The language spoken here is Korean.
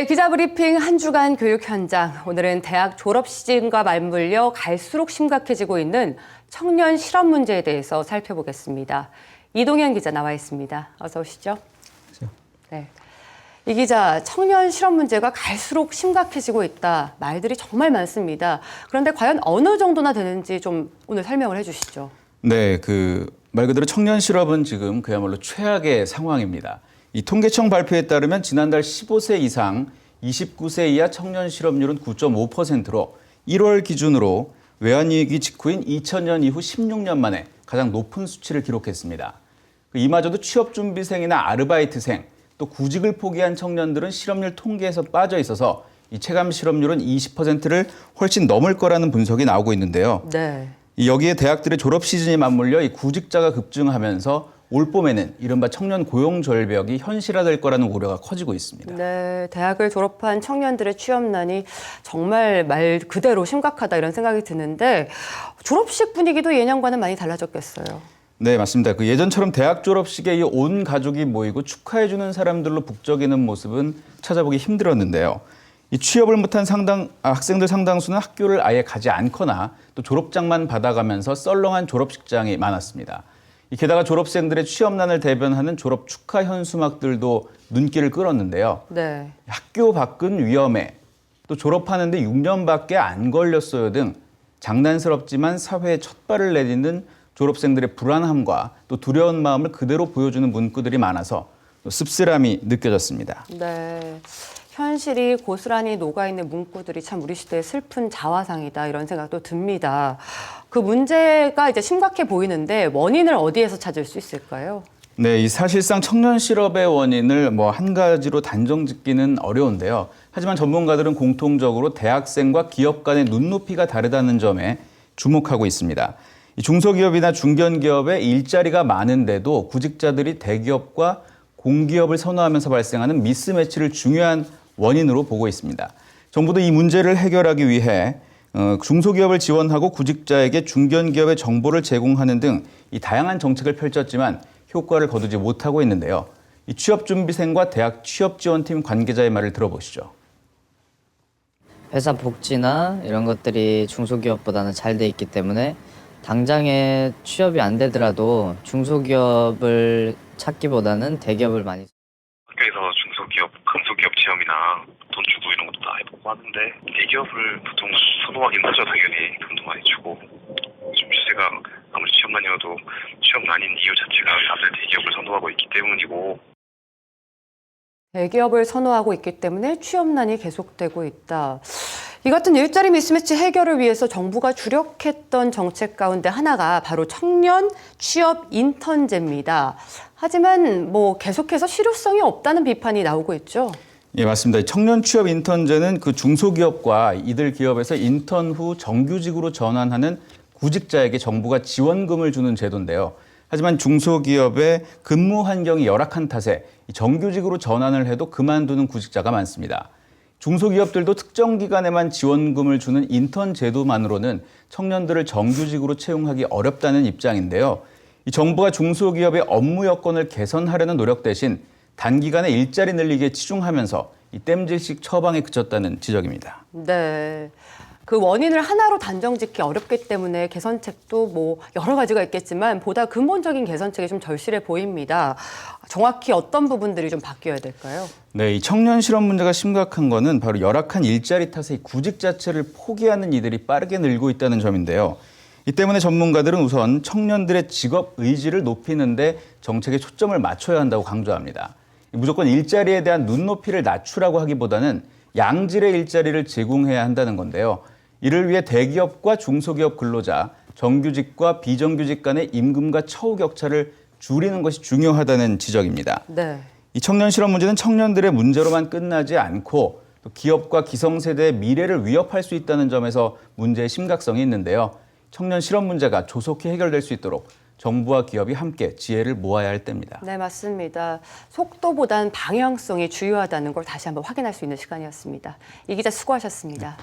네, 기자브리핑 한 주간 교육 현장. 오늘은 대학 졸업 시즌과 맞물려 갈수록 심각해지고 있는 청년 실업 문제에 대해서 살펴보겠습니다. 이동현 기자 나와 있습니다. 어서 오시죠. 네. 이 기자, 청년 실업 문제가 갈수록 심각해지고 있다. 말들이 정말 많습니다. 그런데 과연 어느 정도나 되는지 좀 오늘 설명을 해주시죠. 네, 말 그대로 청년 실업은 지금 그야말로 최악의 상황입니다. 이 통계청 발표에 따르면 지난달 15세 이상 29세 이하 청년 실업률은 9.5%로 1월 기준으로 외환위기 직후인 2000년 이후 16년 만에 가장 높은 수치를 기록했습니다. 이마저도 취업준비생이나 아르바이트생, 또 구직을 포기한 청년들은 실업률 통계에서 빠져 있어서 이 체감 실업률은 20%를 훨씬 넘을 거라는 분석이 나오고 있는데요. 네. 여기에 대학들의 졸업 시즌이 맞물려 이 구직자가 급증하면서 올 봄에는 이른바 청년 고용 절벽이 현실화될 거라는 우려가 커지고 있습니다. 네, 대학을 졸업한 청년들의 취업난이 정말 말 그대로 심각하다 이런 생각이 드는데 졸업식 분위기도 예년과는 많이 달라졌겠어요. 네, 맞습니다. 예전처럼 대학 졸업식에 온 가족이 모이고 축하해주는 사람들로 북적이는 모습은 찾아보기 힘들었는데요. 이 취업을 못한 학생들 상당수는 학교를 아예 가지 않거나 또 졸업장만 받아가면서 썰렁한 졸업식장이 많았습니다. 게다가 졸업생들의 취업난을 대변하는 졸업 축하 현수막들도 눈길을 끌었는데요. 네. 학교 밖은 위험해, 또 졸업하는데 6년밖에 안 걸렸어요 등 장난스럽지만 사회에 첫 발을 내딛는 졸업생들의 불안함과 또 두려운 마음을 그대로 보여주는 문구들이 많아서 또 씁쓸함이 느껴졌습니다. 네. 현실이 고스란히 녹아있는 문구들이 참 우리 시대의 슬픈 자화상이다 이런 생각도 듭니다. 그 문제가 이제 심각해 보이는데 원인을 어디에서 찾을 수 있을까요? 네, 사실상 청년 실업의 원인을 한 가지로 단정 짓기는 어려운데요. 하지만 전문가들은 공통적으로 대학생과 기업 간의 눈높이가 다르다는 점에 주목하고 있습니다. 중소기업이나 중견기업에 일자리가 많은데도 구직자들이 대기업과 공기업을 선호하면서 발생하는 미스매치를 중요한 원인으로 보고 있습니다. 정부도 이 문제를 해결하기 위해 중소기업을 지원하고 구직자에게 중견기업의 정보를 제공하는 등 이 다양한 정책을 펼쳤지만 효과를 거두지 못하고 있는데요. 이 취업준비생과 대학 취업지원팀 관계자의 말을 들어보시죠. 회사 복지나 이런 것들이 중소기업보다는 잘 돼 있기 때문에 당장에 취업이 안 되더라도 중소기업을 찾기보다는 대기업을 많이. 학교에서 중소기업, 금소기업 체험이나 돈 주고 이런 것도 다 해보고 하는데 대기업을 보통 선호하긴 하죠. 당연히 돈도 많이 주고. 요즘 시세가 아무리 취업난이어도 취업난인 이유 자체가 다들 대기업을 선호하고 있기 때문이고. 대기업을 선호하고 있기 때문에 취업난이 계속되고 있다. 이 같은 일자리 미스매치 해결을 위해서 정부가 주력했던 정책 가운데 하나가 바로 청년 취업 인턴제입니다. 하지만 계속해서 실효성이 없다는 비판이 나오고 있죠. 예, 맞습니다. 청년 취업 인턴제는 중소기업과 이들 기업에서 인턴 후 정규직으로 전환하는 구직자에게 정부가 지원금을 주는 제도인데요. 하지만 중소기업의 근무 환경이 열악한 탓에 정규직으로 전환을 해도 그만두는 구직자가 많습니다. 중소기업들도 특정 기간에만 지원금을 주는 인턴 제도만으로는 청년들을 정규직으로 채용하기 어렵다는 입장인데요. 정부가 중소기업의 업무 여건을 개선하려는 노력 대신 단기간에 일자리 늘리기에 치중하면서 땜질식 처방에 그쳤다는 지적입니다. 네. 그 원인을 하나로 단정짓기 어렵기 때문에 개선책도 여러 가지가 있겠지만 보다 근본적인 개선책이 좀 절실해 보입니다. 정확히 어떤 부분들이 좀 바뀌어야 될까요? 네, 이 청년 실업 문제가 심각한 거는 바로 열악한 일자리 탓에 구직 자체를 포기하는 이들이 빠르게 늘고 있다는 점인데요. 이 때문에 전문가들은 우선 청년들의 직업 의지를 높이는 데 정책에 초점을 맞춰야 한다고 강조합니다. 무조건 일자리에 대한 눈높이를 낮추라고 하기보다는 양질의 일자리를 제공해야 한다는 건데요. 이를 위해 대기업과 중소기업 근로자, 정규직과 비정규직 간의 임금과 처우 격차를 줄이는 것이 중요하다는 지적입니다. 네. 이 청년 실업 문제는 청년들의 문제로만 끝나지 않고 또 기업과 기성세대의 미래를 위협할 수 있다는 점에서 문제의 심각성이 있는데요. 청년 실업 문제가 조속히 해결될 수 있도록 정부와 기업이 함께 지혜를 모아야 할 때입니다. 네, 맞습니다. 속도보단 방향성이 중요하다는 걸 다시 한번 확인할 수 있는 시간이었습니다. 이 기자 수고하셨습니다.